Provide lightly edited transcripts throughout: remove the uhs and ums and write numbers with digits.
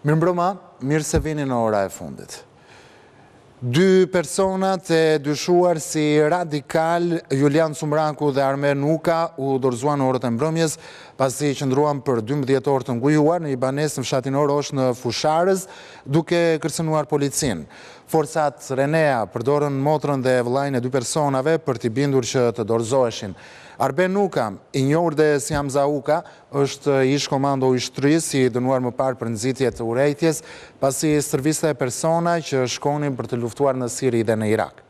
Mirëmbrëma, mirë se vini në ora e fundit. Dy personat e dyshuar si radikal, Julian Sumraku dhe Armen Nuka, u dorëzuan në orët e mbrëmjes, pasi qëndruan për 12 orë të ngujuar në një banesë në fshatin Orosh në Fusharës, duke kërcënuar policin. Forcat Renea përdorën motrën dhe vllajën e dy personave për t'i bindur që të dorëzoheshin. Arben Nuka, i njohur dhe si Hamza Uka, është ish komando i shtrisë i dënuar më parë për nxitje të urrejtjes, pasi stërviste persona që shkonin për të luftuar në Siri dhe në Irak.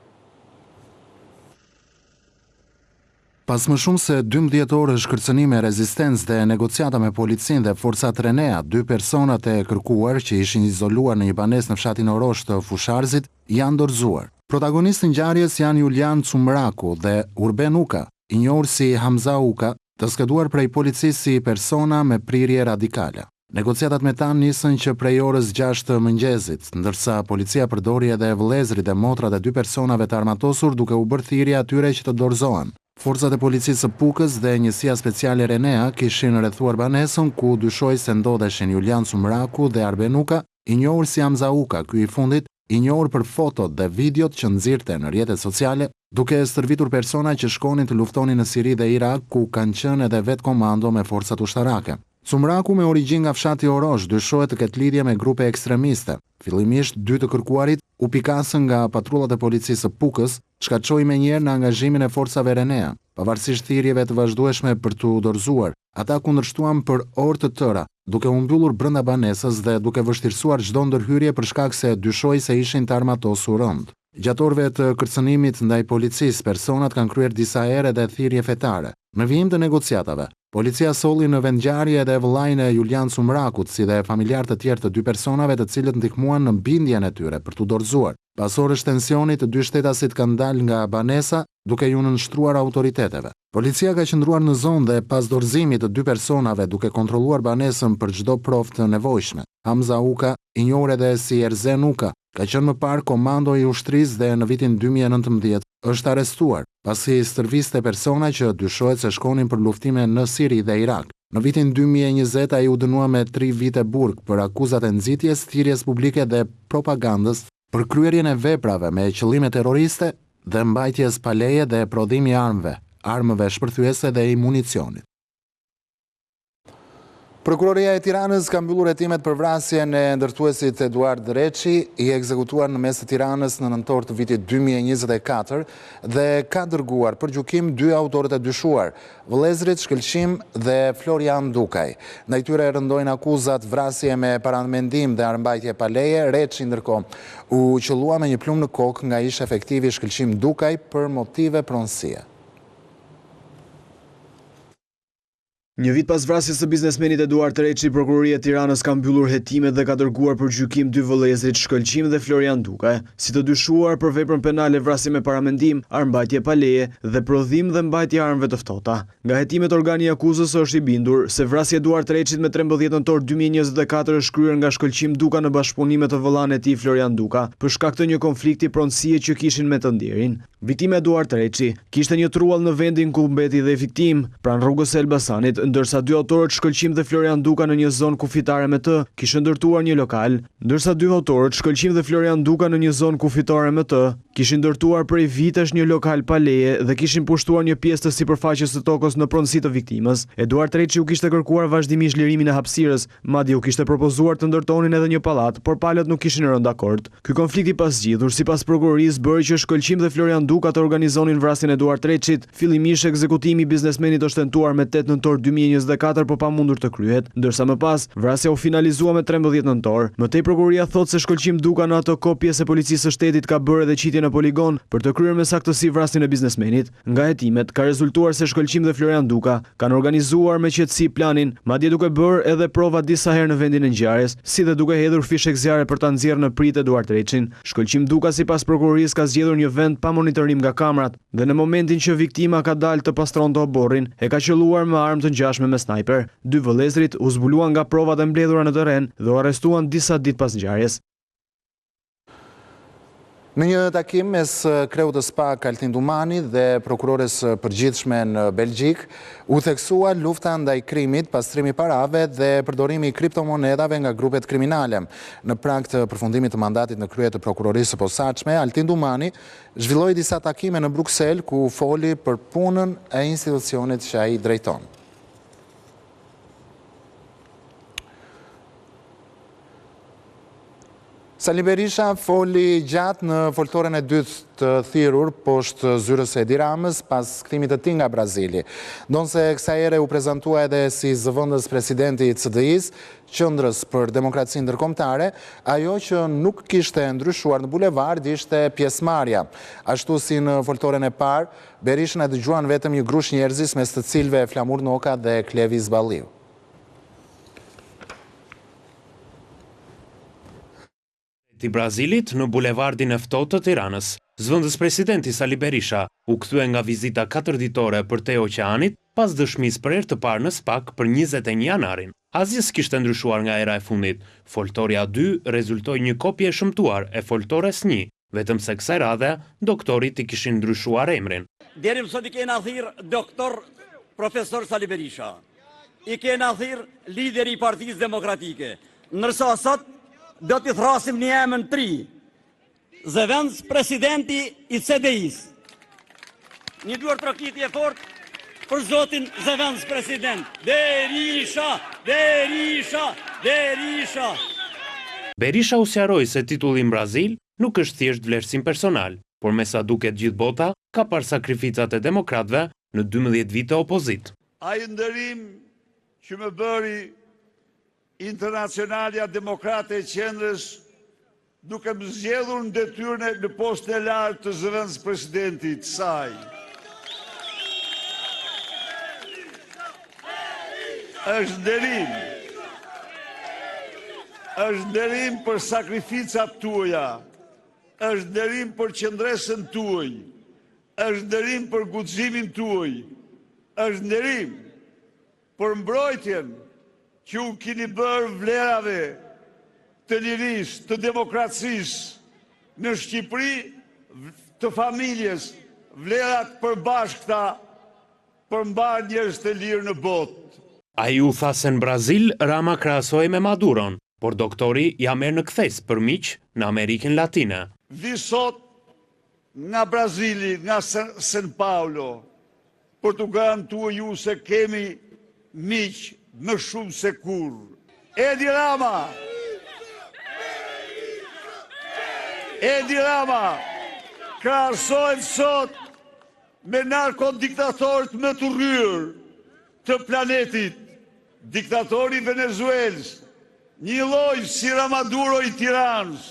Pas më shumë se 12 orësh kërcënime, rezistencë dhe negociata me policin dhe forcat Renea, dy personat e kërkuar që ishin izoluar në një banesë në fshatin Orosh të Fusharzit janë dorëzuar. Protagonistë ngjarjes janë Julian Sumraku dhe Arben Nuka, i njohur si Hamza Uka, të skeduar prej policisë si persona me prirje radikale. Negociatat me ta nisën që prej orës 6 të mëngjesit, ndërsa policia përdori edhe vëllezërit dhe motrat e dy personave të armatosur duke u bërë thirrje atyre që të dorëzohen. Forcat e policisë së Pukës dhe njësia speciale Renea kishin rrethuar banesën ku dyshoi se ndodheshin Julian Sumraku dhe Arben Nuka, i njohur si Hamza Uka, ky i fundit i njohur për fotot dhe videot që nxirrte në rrjetet sociale, duke stërvitur persona që shkonin të luftonin në Siri dhe Irak, ku kanë qenë edhe vetë komando me forcat ushtarake. Sumraku, me origjinë nga fshati Orosh, dyshohet të ketë lidhje me grupe ekstremiste. Fillimisht, dy të kërkuarit u pikasën nga patrullat e policisë së Pukës, shkaqoi menjëherë në angazhimin e forcave Renea. Pavarësisht thirrjeve të vazhdueshme për t'u dorëzuar, ata kundërshtuan për orë të tëra, duke u mbyllur brenda banesës dhe duke vështirësuar çdo ndërhyrje për shkak se dyshoi se ishin të armatosur rënd. Gjatë orëve të kërcënimit ndaj policisë, personat kanë kryer disa herë edhe thirrje fetare. Në vijim të negociatave, policia solli në vendngjarje edhe vllajën e Julian Sumrakut, si dhe familjarë të tjerë të dy personave të cilët ndihmuan në bindjen e tyre për t'u dorëzuar. Pas orësh tensioni, të dy shtetasit kanë dalë nga banesa duke ju nënshtruar autoriteteve. Policia ka qëndruar në zonë dhe pas dorëzimit të dy personave duke kontrolluar banesën për çdo provë të nevojshme. Hamza Uka, i njohur edhe si Arben Nuka, ka qenë më parë komando i ushtrisë dhe në vitin 2019 është arrestuar, pasi stërviste persona që dyshohet se shkonin për luftime në Siri dhe Irak. Në vitin 2020 ai u dënua me 3 vite burg për akuzat e nxitjes, thirrjes publike dhe propagandës për kryerjen e veprave me qëllime terroriste dhe mbajtjes pa leje dhe prodhimi i armëve shpërthyese dhe i municionit. Prokuroria e Tiranës ka mbyllur hetimet për vrasjen e ndërtuesit Eduard Reçi, i ekzekutuar në mes të Tiranës në nëntor të vitit 2024 dhe ka dërguar për gjykim dy autorët e dyshuar, vëllezërit Shkëlqim dhe Florian Dukaj. Ndaj tyre rëndojnë akuzat vrasje me paramendim dhe armbajtje pa leje. Reçi ndërkohë u qellua me një plumë në kokë nga ish efektivi Shkëlqim Dukaj për motive pronësie. Një vit pas vrasjes së biznesmenit Eduard Reçi, prokuroria e Tiranës ka mbyllur hetimet dhe ka dërguar për gjykim dy vëllezërit Shkëlqim dhe Florian Dukaj, si të dyshuar për veprën penale vrasje me paramendim, armbajtje pa leje dhe prodhim dhe mbajtje armëve të ftohta. Nga hetimet, organi i akuzës është i bindur se vrasja e Eduard Reçit me 13 nëntor 2024 është kryer nga Shkëlqim Duka në bashkëpunim me të vëllain e tij Florian Duka, për shkak të një konflikti pronësie që kishin me të ndjerin. Viktima Eduard Reçi kishte një truall në vendin ku mbeti dhe fitim, pranë rrugës së Elbasanit, ndërsa dy autorët Shkëlqim dhe Florian Duka në një zonë kufitare me të kishin ndërtuar një lokal, ndërsa dy autorët Shkëlqim dhe Florian Duka në një zonë kufitare me të kishin ndërtuar prej vitesh një lokal pa leje dhe kishin pushtuar një pjesë të sipërfaqes së tokës në pronësi të viktimës. Eduard Reçi u kishte kërkuar vazhdimisht lirimin e hapësirës, madje u kishte propozuar të ndërtonin edhe një pallat, por palët nuk kishin rënë dakord. Ky konflikt i pasgjidhur, sipas prokurorisë, bëri që Shkëlqim dhe Florian Duka të organizonin vrasjen e Eduard Reçit. Fillimisht ekzekutimi i biznesmenit është tentuar me 8 nëntor 2024, por pa mundur të kryhet, ndërsa më pas vrasja u finalizua me 13 nëntor. Më tej prokuroria thotë se Shkëlqim Duka në ato kohë pjesë e policisë së shtetit ka bërë edhe qitje në poligon për të kryer me saktësi vrasjen e biznesmenit. Nga hetimet ka rezultuar se Shkëlqim dhe Florian Duka kanë organizuar me qetësi planin, madje duke bërë edhe prova disa herë në vendin e ngjarjes, si dhe duke hedhur fishek zjarre për ta nxjerrë në prit Eduard Reçin. Shkëlqim Duka, sipas prokurorisë, ka zgjedhur një vend pa monitorim nga kamerat dhe në momentin që viktima ka dalë të pastronte oborrin, e ka qelluar me armë të ngjashme me sniper. Dy vëllezërit u zbuluan nga provat e mbledhura në terren dhe u arrestuan disa ditë pas ngjarjes. Në një takim mes kreut të SPAK Altin Dumani dhe prokurores përgjithshme në Belgjik, u theksua lufta ndaj krimit, pastrimi parave dhe përdorimi i kriptomonedave nga grupet kriminale. Në prag të përfundimit të mandatit në krye të prokurorisë së posaçme, Altin Dumani zhvilloi disa takime në Bruksel ku foli për punën e institucionit që ai drejton. Sali Berisha foli gjatë në foltoren e dytë të thirrur poshtë zyrës së Edi Ramës pas kthimit të tij nga Brazili. Ndonse kësaj ere u prezantua edhe si zëvendës presidenti i CDI-s, Qendrës për Demokracinë Ndërkombëtare, ajo që nuk kishte ndryshuar në bulevard ishte pjesëmarrja. Ashtu si në foltoren e parë, Berishën e dëgjuan vetëm një grush njerëzish mes të cilëve Flamur Noka dhe Klevi Zballiu. I Brazilit në bulevardin e ftohtë të Tiranës, zëvendës presidenti Sali Berisha u kthye nga vizita 4 ditore për te oqeanit pas dëshmisë për herë të parë në SPAK për 21 janarin. Asgjë s'kishte ndryshuar nga era e fundit. Foltorja 2 rezultoi një kopje e shëmtuar e foltores 1, vetëm se kësaj radhe doktorit i kishin ndryshuar emrin. Deri më sot i kena thirr doktor profesor Sali Berisha. I kena thirr lideri i Partisë Demokratike. Ndërsa sot do t'i thrasim një emën 3, zëvendës presidenti i CDI-s. Një duar trokitje fort për zotin zëvendës president. Berisha, Berisha, Berisha. Berisha u sqaroi se titulli në Brazil nuk është thjesht vlerësim personal, por me sa duket gjithë bota ka parë sakrificat e demokratëve në 12 vite opozit. Ai ndërim që më bëri Internacionalja Demokrate e Qendrës duke më zgjedhur në detyrën në postën e lartë të zëvendës presidentit saj. Është nderim për sakrificat tuaja, është nderim për qendresën tuaj, është nderim për guximin tuaj, është nderim për mbrojtjen që u keni bërë vlerave të lirisë, të demokracisë në Shqipëri, të familjes, vlerat përbashkëta për mbar njerëz të lirë në botë. Ai u tha se në Brazil Rama krahasoi me Maduron, por doktori ja merr në kthes për miq në Amerikën Latine. Vi sot nga Brazili, nga São Paulo, për t'u garantuar ju se kemi miq më shumë se kur. Edi Rama krahasohet sot me narkodiktatorët më të rryer të planetit, diktatori i Venezuelës, një lloj si Maduro i Tiranës,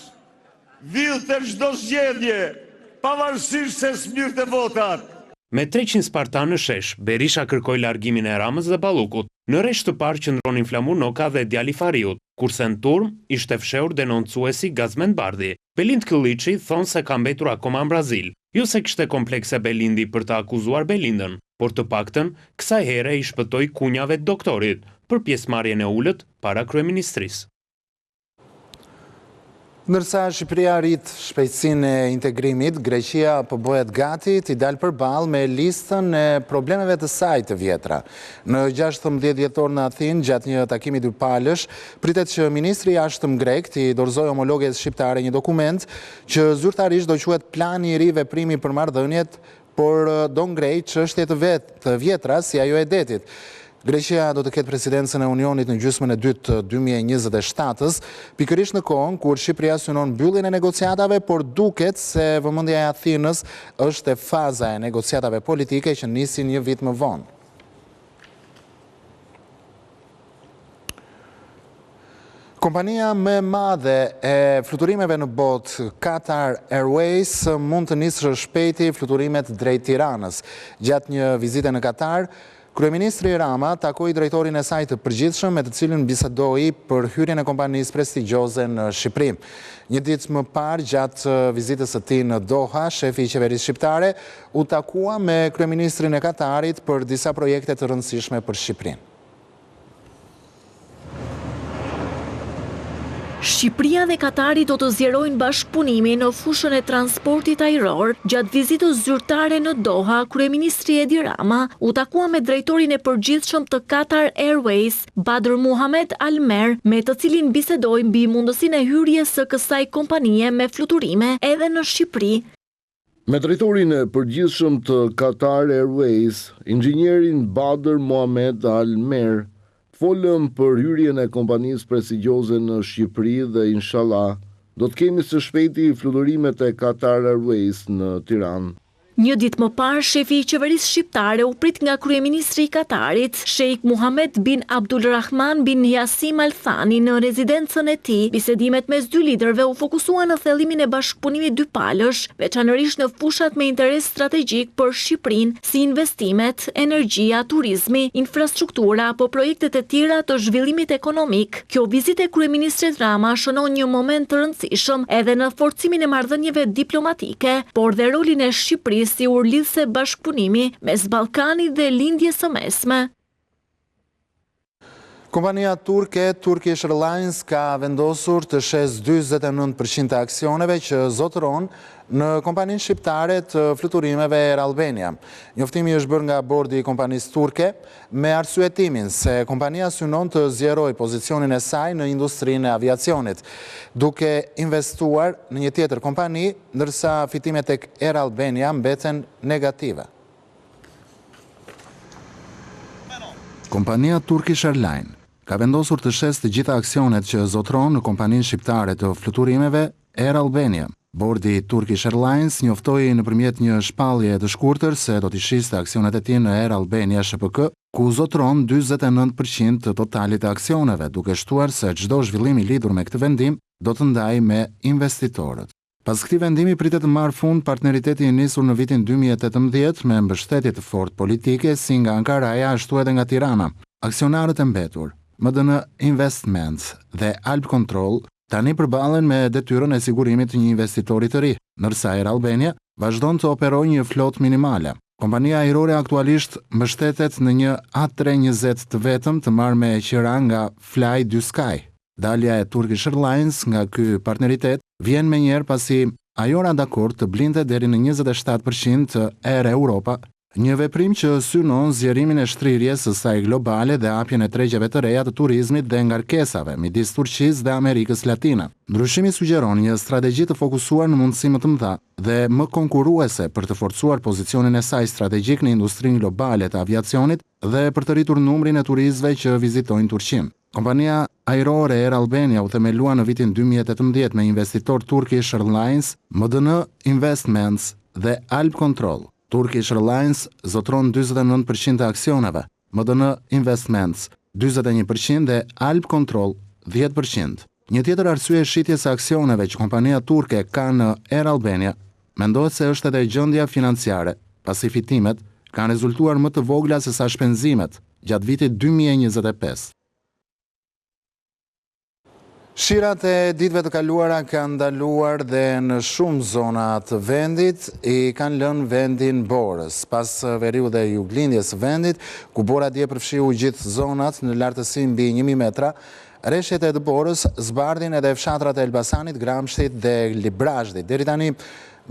villte çdo zgjedhje, pavarësisht se smirte votat. Me 300 spartanë në shesh, Berisha kërkoi largimin e Ramës dhe Ballukut. Në rresht të parë qëndronin Flamur Noka dhe djali Fariut, kurse në turm ishte fshehur denoncuesi Gazmend Bardhi. Belind Kylliçi thonë se ka mbetur akoma në Brazil. Jo se kishte komplekse Belindi për të akuzuar Belindën, por të paktën kësaj here i shpëtoi kunjave të doktorit për pjesëmarrjen e ulët para kryeministrisë. Ndërsa Shqipëria rrit shpejtësinë e integrimit, Greqia po bëhet gati t'i dalë përballë me listën e problemeve të saj të vjetra. Në 16 dhjetor në Athinë, gjatë një takimi dypalësh, pritet që ministri i jashtëm grek t'i dorëzojë homologes shqiptare një dokument që zyrtarisht do quhet Plani i ri veprimi për marrëdhëniet, por do ngrej çështje të vjetra si ajo e detit. Greqia do të ketë presidencën e Unionit në gjysmën e dytë të 2027-s, pikërisht në kohën kur Shqipëria synon mbylljen e negociatave, por duket se vëmendja e Athinës është e faza e negociatave politike që nisin një vit më vonë. Kompania më e madhe e fluturimeve në botë, Qatar Airways, mund të nisë shpejti fluturimet drejt Tiranës. Gjatë një vizite në Katar, Kryeministri Rama takoi drejtorin e saj të përgjithshëm me të cilin bisedoi për hyrjen e kompanisë prestigjioze në Shqipëri. Një ditë më parë, gjatë vizitës së tij në Doha, shefi i qeverisë shqiptare u takua me kryeministrin e Katarit për disa projekte të rëndësishme për Shqipërinë. Shqipëria dhe Katari do të zgjerojnë bashkëpunimin në fushën e transportit ajror. Gjatë vizitës zyrtare në Doha, kryeministri Edi Rama u takua me drejtorin e përgjithshëm të Qatar Airways, Badr Muhammad Al Mer, me të cilin bisedoi mbi mundësinë e hyrjes së kësaj kompanie me fluturime edhe në Shqipëri. Me drejtorin e përgjithshëm të Qatar Airways, inxhinierin Badr Muhammad Al Mer, folëm për hyrjen e kompanisë prestigjioze në Shqipëri dhe inshallah do të kemi së shpejti fluturimet e Qatar Airways në Tiranë. Një ditë më parë, shefi i qeverisë shqiptare u prit nga kryeministri i Katarit, Sheikh Muhammed bin Abdulrahman bin Jassim Al Thani në rezidencën e tij. Bisedimet mes dy liderëve u fokusuan në thellimin e bashkëpunimit dypalësh, veçanërisht në fushat me interes strategjik për Shqipërinë, si investimet, energjia, turizmi, infrastruktura apo projektet e tjera të zhvillimit ekonomik. Kjo vizitë e kryeministrit Rama shënon një moment të rëndësishëm edhe në forcimin e marrëdhënieve diplomatike, por dhe rolin e Shqipërisë si urlidhse bashkëpunimi mes Ballkanit dhe lindjes së mesme. Kompania turke Turkish Airlines ka vendosur të shes 49% të aksioneve që zotëron në kompaninë shqiptare të fluturimeve Air Albania. Njoftimi është bërë nga bordi i kompanisë turke me arsyetimin se kompania synon të zgjerojë pozicionin e saj në industrinë e aviacionit, duke investuar në një tjetër kompani, ndërsa fitimet tek Air Albania mbeten negative. Kompania Turkish Airlines ka vendosur të shes të gjitha aksionet që zotëron në kompaninë shqiptare të fluturimeve Air Albania. Bordi Turkish Airlines njoftoi nëpërmjet një shpallje të shkurtër se do t'i shiste aksionet e tij në Air Albania SHPK, ku zotëron 49% të totalit të aksioneve, duke shtuar se çdo zhvillim i lidhur me këtë vendim do të ndajë me investitorët. Pas këtij vendimi pritet të marrë fund partneriteti i nisur në vitin 2018 me mbështetje të fortë politike si nga Ankaraja ashtu edhe nga Tirana. Aksionarët e mbetur, MDN Investments dhe Alp Control tani përballen me detyrën e sigurimit të një investitori të ri, ndërsa Air Albania vazhdon të operojë një flotë minimale. Kompania ajrore aktualisht mbështetet në një A320 të vetëm të marrë me qira nga Fly2Sky. Dalja e Turkish Airlines nga ky partneritet vjen menjëherë pasi ajo ra dakord të blinte deri në 27% të Air Europa, një veprim që synon zgjerimin e shtrirjes së saj globale dhe hapjen e tregjeve të reja të turizmit dhe ngarkesave midis Turqisë dhe Amerikës Latine. Ndryshimi sugjeron një strategji të fokusuar në mundësi më të mëdha dhe më konkurruese për të forcuar pozicionin e saj strategjik në industrinë globale të aviacionit dhe për të rritur numrin e turistëve që vizitojnë Turqinë. Kompania ajrore Air Albania u themelua në vitin 2018 me investitor Turkish Airlines, MDN Investments dhe Alp Control. Turkish Airlines zotron 49% të aksioneve, MDN Investments 41% dhe Alp Control 10%. Një tjetër arsye e shitjes së aksioneve që kompania turke ka në Air Albania mendohet se është edhe gjendja financiare, pasi fitimet kanë rezultuar më të vogla se sa shpenzimet gjatë vitit 2025. Shirat e ditëve të kaluara kanë ndaluar dhe në shumë zona të vendit i kanë lënë vendin borës. Pas veriu dhe juglindjes së vendit, ku bora dje përfshiu gjithë zonat në lartësi mbi 1000 metra, rreshtet e borës zbardhin edhe fshatrat e Elbasanit, Gramshtit dhe Librazhdit. Deri tani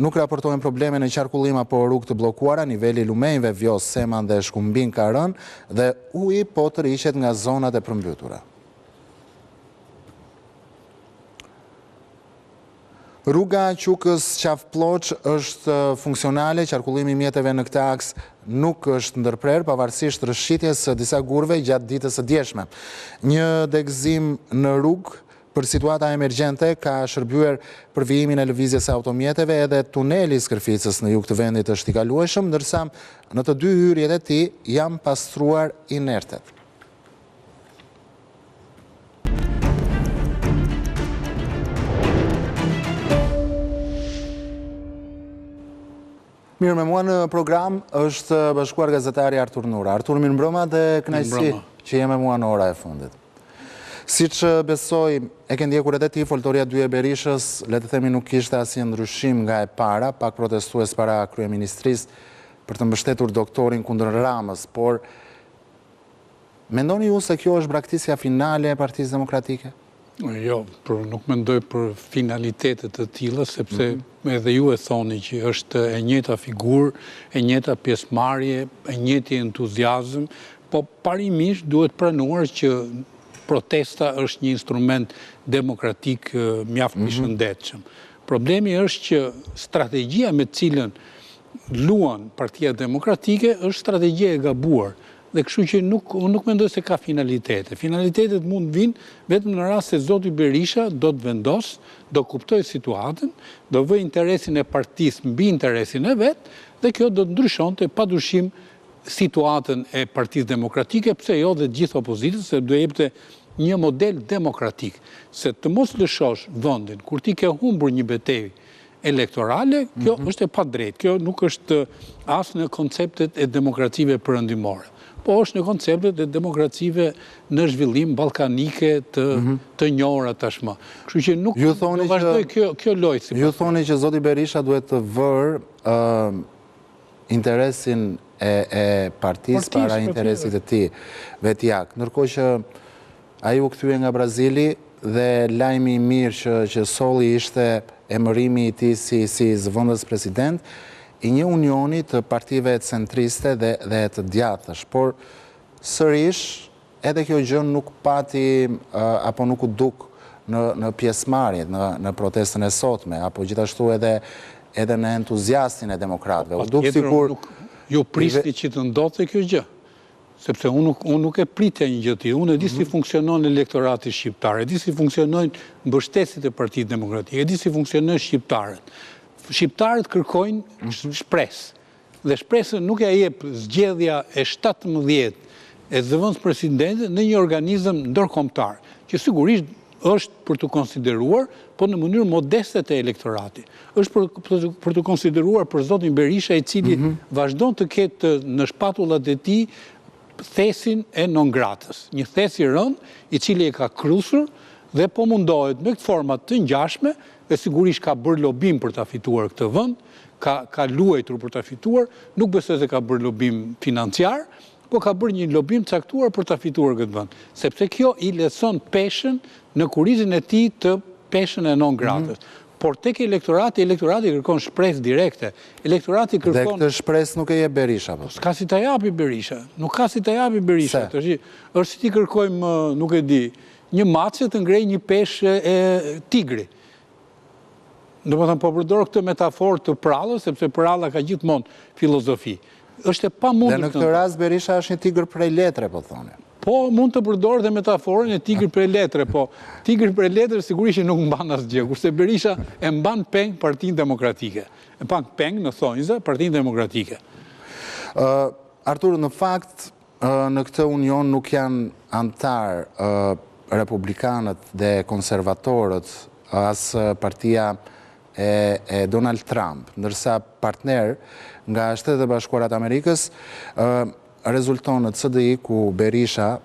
nuk raportohen probleme në qarkullim apo rrugë të bllokuara, niveli lumenjve Vjos, Seman dhe Shkumbin ka rënë dhe uji po të rriqet nga zonat e përmbytura. Rruga Qukës Qafploç është funksionale, qarkullimi i mjeteve në këtë aks nuk është ndërprer, pavarësisht rrëshqitjes së disa gurve gjatë ditës së djeshme. Një degëzim në rrugë për situata emergjente ka shërbyer për vijimin e lëvizjes së automjeteve, edhe tuneli i Skërficës në jug të vendit është i kalueshëm, ndërsa në të dy hyrjet e tij janë pastruar inertet. Mirë, me mua në program është bashkuar gazetari Artur Nura. Artur, mirë mbrëma dhe kënaqësi që je me mua në ora e fundit. Siç besoj, e ke ndjekur edhe ti, foltoria 2 e Berishës, le të themi nuk kishte asnjë ndryshim nga e para, pak protestues para kryeministrisë për të mbështetur doktorin kundër Ramës, por mendoni ju se kjo është braktisja finale e Partisë Demokratike? Jo, nuk mendoj për finalitetet të tilla, sepse edhe ju e thoni që është e njëjta figurë, e njëjta pjesëmarrje, e njëjti entuziazëm, po parimisht duhet pranuar që protesta është një instrument demokratik mjaft i shëndetshëm. Problemi është që strategjia me cilën luan Partia Demokratike është strategjia e gabuar. Dhe kështu që nuk mendoj se ka finalitete. Finalitetet mund vinë vetëm në rast se zoti Berisha do të vendos, do kuptoj situatën, do vë interesin e partisë mbi interesin e vetë, dhe kjo do të ndryshonte padyshim situatën e Partisë Demokratike, pse jo dhe gjithë opozitës, se do jepte një model demokratik. Se të mos lëshosh vendin, kur ti ke humbur një betejë elektorale, kjo është e padrejtë. Kjo nuk është as në konceptet e demokracive perëndimore, po është në konceptet e demokracive në zhvillim ballkanike të njohura tashmë. Kështu që nuk do vazhdoj kjo lojë. Ju thoni që zoti Berisha duhet të vërë interesin e partisë para interesit të tij vetjak. Ndërkohë që ai u kthye nga Brazili dhe lajmi i mirë që solli ishte emërimi i tij si zëvendës president i një unioni të partive centriste dhe të djathtash, por sërish edhe kjo gjë nuk pati apo nuk u duk në pjesëmarrjet në protestën e sotme, apo gjithashtu edhe në entuziastin e demokratëve. U duk sikur ju prisni që të ndodhte kjo gjë. Sepse unë nuk e pritja një gjë tillë, unë e di si funksionon elektorati shqiptar, e di si funksionojnë mbështetësit e Partisë Demokratike, e di si funksionojnë shqiptarët. Shqiptarët kërkojnë shpresë, dhe shpresën nuk ja jep zgjedhja e 17 e zëvendës presidentit në një organizëm ndërkombëtar, që sigurisht është për të konsideruar, po në mënyrë modeste të elektorati. Është për të konsideruar për zotin Berisha, i cili vazhdon të ketë në shpatullat e tij thesin e non gratës. Një thes i rënd, i cili e ka krusur dhe po mundohet me këtë format të ngjashme, dhe sigurisht ka bërë lobim për ta fituar këtë vend, ka luajtur për ta fituar, nuk besoj se ka bërë lobim financiar, po ka bërë një lobim caktuar për ta fituar këtë vend, sepse kjo i lehtëson peshën në kurrizin e tij të peshën e non gratës. Por tek elektorati kërkon shpresë direkte. Elektorati kërkon... Dhe këtë shpresë nuk e jep Berisha. S'ka si ta japi Berisha. Nuk ka si ta japi Berisha. Është si ti kërkojmë, nuk e di, një mace të ngrej një peshë e tigri. Do të thënë, po përdor këtë metaforë të prallës, sepse pralla ka gjithmonë filozofi. Është e pamundur. Dhe në këtë rast Berisha është një tigër prej letre, po thonë. Po, mund të përdorë dhe metaforën e tigër prej letre, po tigër prej letre sigurisht nuk mban asgjë, kurse Berisha e mban peng Partinë Demokratike. E mban peng në thonjza Partinë Demokratike. Artur, në fakt, në këtë union nuk janë antar republikanët dhe konservatorët, as partia e Donald Trump, ndërsa partner nga Shtetet e Bashkuara të Amerikës rezulton në CDI ku Berisha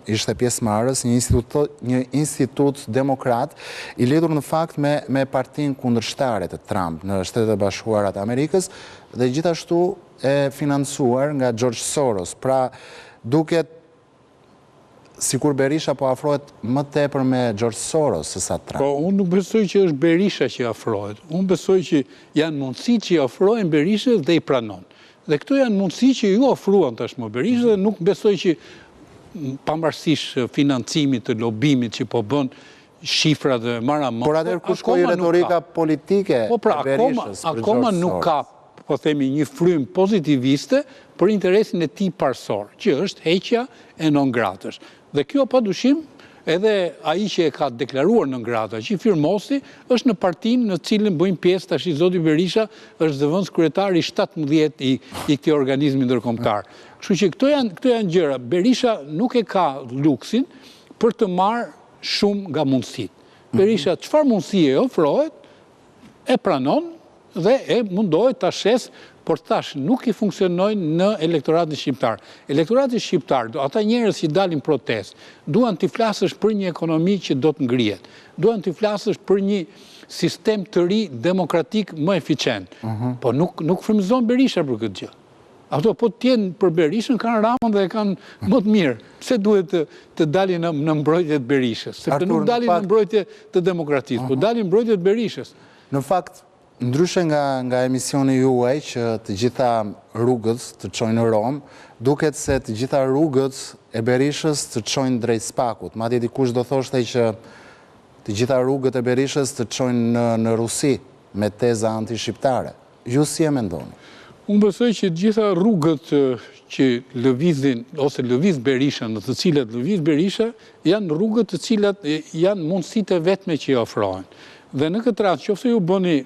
ishte pjesëmarrës, një institut demokrat i lidhur në fakt me partinë kundërshtare të Trump në Shtetet e Bashkuara të Amerikës dhe gjithashtu e financuar nga George Soros. Pra duket sikur Berisha po afrohet më tepër me George Soros se sa Trump. Po, unë nuk besoj që është Berisha që afrohet. Unë besoj që janë mundësi që i afrohen Berishës dhe i pranon. Dhe këto janë mundësi që ju ofruan tashmë Berisha dhe nuk besoj që pavarësisht financimit të lobimit që po bën shifra dhe maramon. Por atëherë ku shkoi retorika politike e Berishës? Akoma nuk ka, po themi, një frym pozitiviste për interesin e tij parsor, që është heqja e non gratës. Dhe kjo padyshim edhe ai që e ka deklaruar non grata, që i firmosi, është në partinë në cilën bëjnë pjesë tash i zoti Berisha, është zëvendës kryetari i 17 i këtij organizmi ndërkombëtar. Kështu që këto janë gjëra. Berisha nuk e ka luksin për të marrë shumë nga mundësitë. Berisha çfarë mundësie ofrohet, e pranon dhe e mundohet ta shes, por tash nuk i funksionojnë në elektoratin shqiptar. Elektorati shqiptar, ata njerëz që dalin protestë, duan t'i flasësh për një ekonomi që do të ngrihet. Duan t'i flasësh për një sistem të ri demokratik më eficient. Po nuk frymëzon Berisha për këtë gjë. Ato po t'jenë për Berishën kanë Ramën dhe kanë më të mirë. Pse duhet të dalin në mbrojtje të Berishës? Sepse nuk dalin në mbrojtje të demokratisë, po dalin në mbrojtje të Berishës. Në fakt, ndryshe nga emisioni juaj që të gjitha rrugët të çojnë në Rom, duket se të gjitha rrugët e Berishës të çojnë drejt Spakut. Madje dikush do thoshte që të gjitha rrugët e Berishës të çojnë në Rusi me teza anti-shqiptare. Ju si e mendoni? Unë besoj që gjitha rrugët që lëvizin, ose lëviz Berisha, në të cilat lëviz Berisha, janë rrugët të cilat janë mundësitë e vetme që i ofrohen. Dhe në këtë rast, qofse ju bëni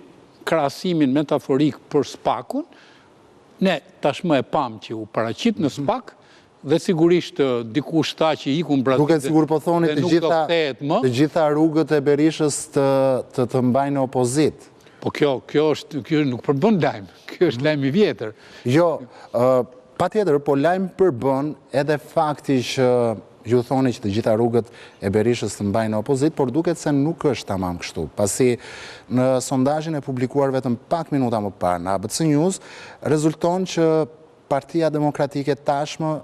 krahasimin metaforik për Spakun, ne tashmë e pam që u paraqit në Spak, dhe sigurisht dikush tha që ikun Brazil. Duket sigur po thoni të gjitha rrugët e Berishës të mbajnë opozit. Po kjo nuk përbën lajm, kjo është lajm i vjetër. Jo, patjetër, po lajm përbën edhe fakti që ju thoni që të gjitha rrugët e Berishës të mbajnë opozit, por duket se nuk është tamam kështu. Pasi në sondazhin e publikuar vetëm pak minuta më parë në ABC News, rezulton që Partia Demokratike tashmë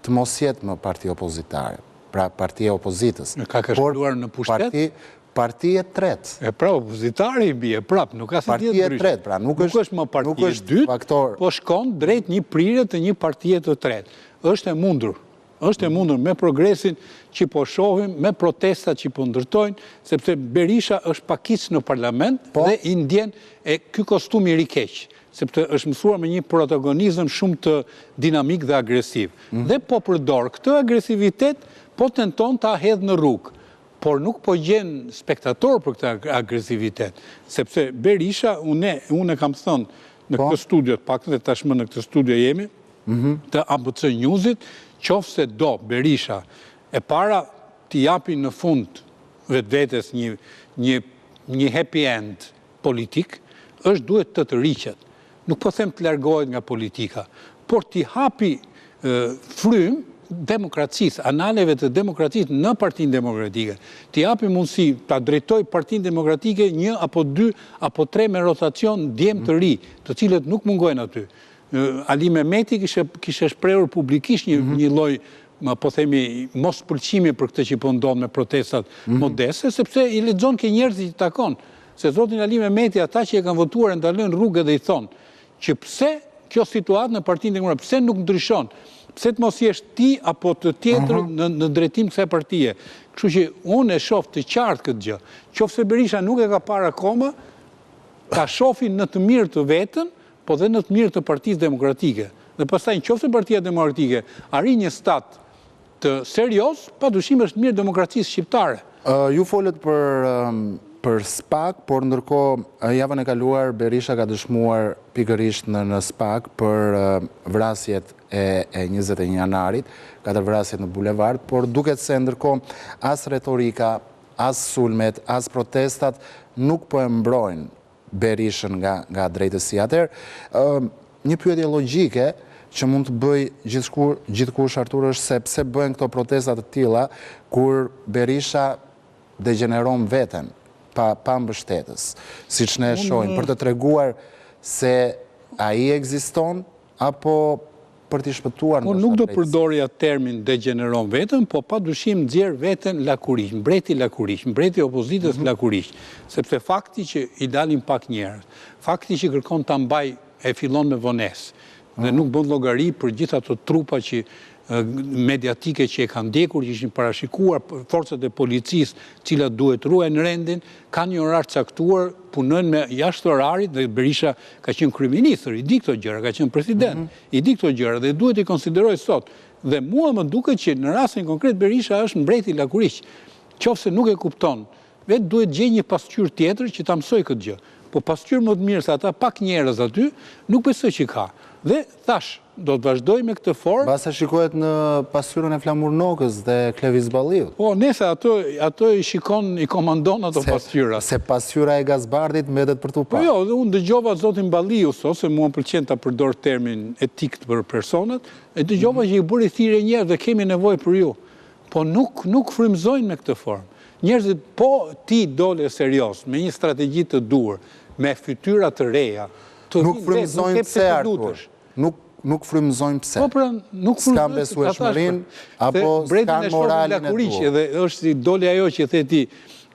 të mos jetë më parti opozitare, pra partia opozitës. Ka shkruar në pushtet? Partia e tretë. E pra, opozitari i bie, prap, nuk ka se tjetë Partia e tretë, pra nuk është më partia e dytë, po shkon drejt një prirje të një partie të tretë. Është e mundur. Është e mundur me progresin që po shohim, me protestat që po ndërtojnë, sepse Berisha është pakicë në parlament dhe i ndjen e ky kostum i rikeq, sepse është mësuar me një protagonizëm shumë të dinamik dhe agresiv. Dhe po përdor këtë agresivitet, po tenton ta hedhë në rrugë. Por nuk po gjen spektator për këtë agresivitet, sepse Berisha, unë e kam thënë në këtë studio, pak dhe tashmë në këtë studio jemi, të ABC Newsit, qofse do Berisha e para t'i japi në fund vetvetes një happy end politik, është duhet të rriqet. Nuk po them të largohet nga politika, por t'i hapi frym demokracisë, analeve të demokracisë në Partinë Demokratike. T'i japi mundësi, ta drejtoj Partinë Demokratike 1 apo 2 apo 3 me rotacion djem të ri, të cilët nuk mungojnë aty. Ali Mehmeti kishe shprehur publikisht një lloj, po themi, mos pëlqimi për këtë që po ndodh me protestat modeste, sepse i lexon ke njerëzit që takon. Se zotin Ali Mehmeti, ata që e kanë votuar e ndalojnë rrugë dhe i thonë që pse kjo situatë në Partinë Demokratike, pse nuk ndryshon? Pse të mos jesh ti apo të tjetër në drejtim kësaj partie. Kështu që unë e shoh të qartë këtë gjë. Qofse Berisha nuk e ka parë akoma, ta shohin në të mirë të vetën, po dhe në të mirë të Partisë Demokratike. Dhe pastaj qofse Partia Demokratike arrin një stat të serioz, padyshim është mirë demokracisë shqiptare. Ju folët për Spak, por ndërkohë javën e kaluar Berisha ka dëshmuar pikërisht në Spak për vrasjet e 21 janarit, 4 vrasjet në bulevard, por duket se ndërkohë as retorika, as sulmet, as protestat nuk po e mbrojnë Berishën nga drejtësia. Atëherë, një pyetje logjike që mund të bëj gjithkush Artur është se pse bëhen këto protestat të tilla kur Berisha degeneron veten pa mbështetës, siç ne shohim, për të treguar se ai ekziston apo për t'i shpëtuar. Unë nuk do përdorja termin degeneron veten, po padyshim nxjerr veten lakuriq, mbreti lakuriq, mbreti opozitës lakuriq, sepse fakti që i dalin pak njerëz, fakti që kërkon ta mbaj e fillon me vonesë dhe nuk bën llogari për gjithë ato trupa që mediatike që e kanë ndjekur, që ishin parashikuar forcat e policisë, cilat duhet ruajnë rendin, kanë një orar caktuar, punojnë me jashtë orarit, dhe Berisha ka qenë kryeminist, i di këto gjëra, ka qenë president, i di këto gjëra dhe duhet i konsideroj sot. Dhe mua më duket që në rastin konkret Berisha është mbreti lakuriq. Qofse nuk e kupton, vetë duhet gjej një pasqyrë tjetër që ta mësoj këtë gjë. Po pasqyrë më të mirë se ata pak njerëz aty, nuk besoj që ka. Dhe thash, do të vazhdoj me këtë formë. Basa shikohet në pasqyrën e Flamurnokës dhe Klevis Balliut. Po, nese ato i shikon, i komandon ato pasqyra. Se pasqyra e Gazbardit mbetet për tu pa. Po jo, dhe unë dëgjova zotin Balliut, ose mua pëlqen ta përdor termin etik për personat, e dëgjova që i bëri thirrje njerëz dhe kemi nevojë për ju. Po nuk frymëzojnë me këtë formë. Njerëzit, po ti dole serioz, me një strategji të dur, me fytyra të reja, nuk frymëzojnë pse Artur. Nuk nuk frymëzojnë pse. Po pra, nuk s'kan besueshmërinë apo s'kan moralin e duhur. Edhe është si doli ajo që the ti,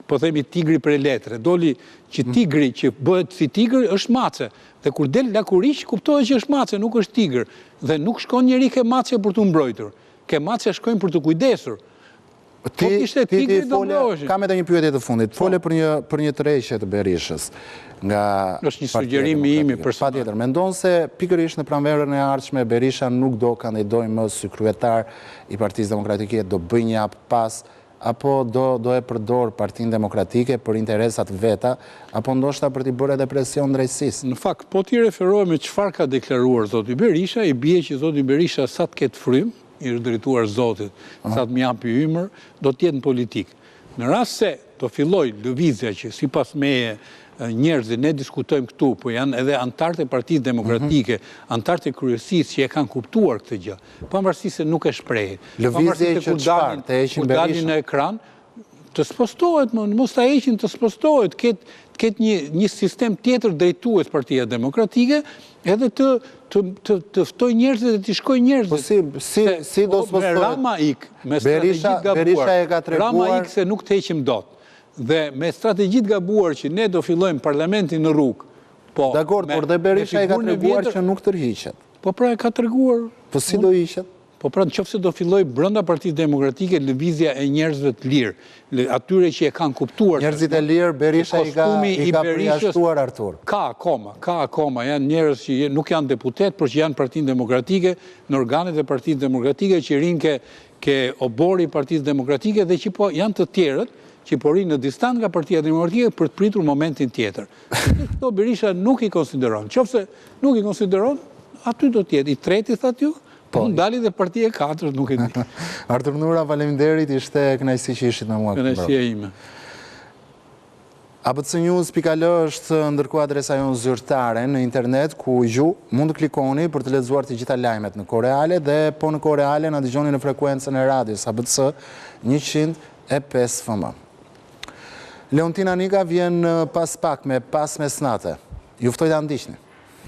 po themi tigri për letre, doli që tigri që bëhet si tigër është mace. Dhe kur del lakuriq, kuptohet që është mace, nuk është tigër. Dhe nuk shkon njeri ke mace për të mbrojtur. Ke mace shkojnë për të kujdesur. Kam edhe një pyetje të fundit. Fole për një tërheqje të Berishës. Është një sugjerim i imi personal. Patjetër, mendon se pikërisht në pranverën e ardhshme Berisha nuk do kandidojë më si kryetar i Partisë Demokratike, do bëjë një hap pas, apo do e përdor Partinë Demokratike për interesat veta, apo ndoshta për t'i bërë edhe presion drejtësisë? Në fakt, po t'i referohemi çfarë ka deklaruar zoti Berisha, i bie që zoti Berisha sa të ketë frym, i është drejtuar zotit, sa të m'japi ymër, do t'jetë në politikë. Në rast se do filloj lëvizja që sipas meje njerëzit ne diskutojmë këtu, po janë edhe antarët e Partisë Demokratike, antarët e kryesisë që e kanë kuptuar këtë gjë, pavarësisht se nuk e shprehin. Lëvizje që çfarë të heqin Berisha? Kur dalin në ekran, të spostohet, mos ta heqin, të spostohet, ketë një sistem tjetër drejtues Partia Demokratike, edhe të ftoj njerëzit dhe të shkoj njerëzit. Po si do spostohet? Me Rama Ik, me strategjit gabuar, Rama Ik se nuk të heqim dot. Dhe me strategjit gabuar që ne do fillojmë parlamentin në rrugë. Dakor, por dhe Berisha e ka treguar që nuk tërhiqet. Po pra e ka treguar. Po si do hiqet? Po pra në qoftë se do filloj brenda Partisë Demokratike lëvizja e njerëzve të lirë, atyre që e kanë kuptuar. Njerëzit e lirë, Berisha i ka përjashtuar Artur. Ka akoma, janë njerëz që nuk janë deputet, por që janë Partinë Demokratike, në organet e Partisë Demokratike që rinë ke obori Partisë Demokratike dhe që po janë të tjerët, që po rinë në distancë nga Partia Demokratike për të pritur momentin tjetër. Këto Berisha nuk i konsideron. Qofse nuk i konsideron, aty do tjetë. I treti, thatë ju, po ndali dhe Partia e 4, nuk e di. Artur Nura, faleminderit, ishte kënaqësi që ishit me mua. Kënaqësia ime. abcnews.al është ndërkohë adresa jonë zyrtare në internet, ku ju mund të klikoni për të lexuar të gjitha lajmet në kohë reale, dhe po në kohë reale na dëgjoni në frekuencën e radios ABC 105 FM. Leontina Nika vjen pas pak me pas mesnate. Ju ftoj ta ndiqni.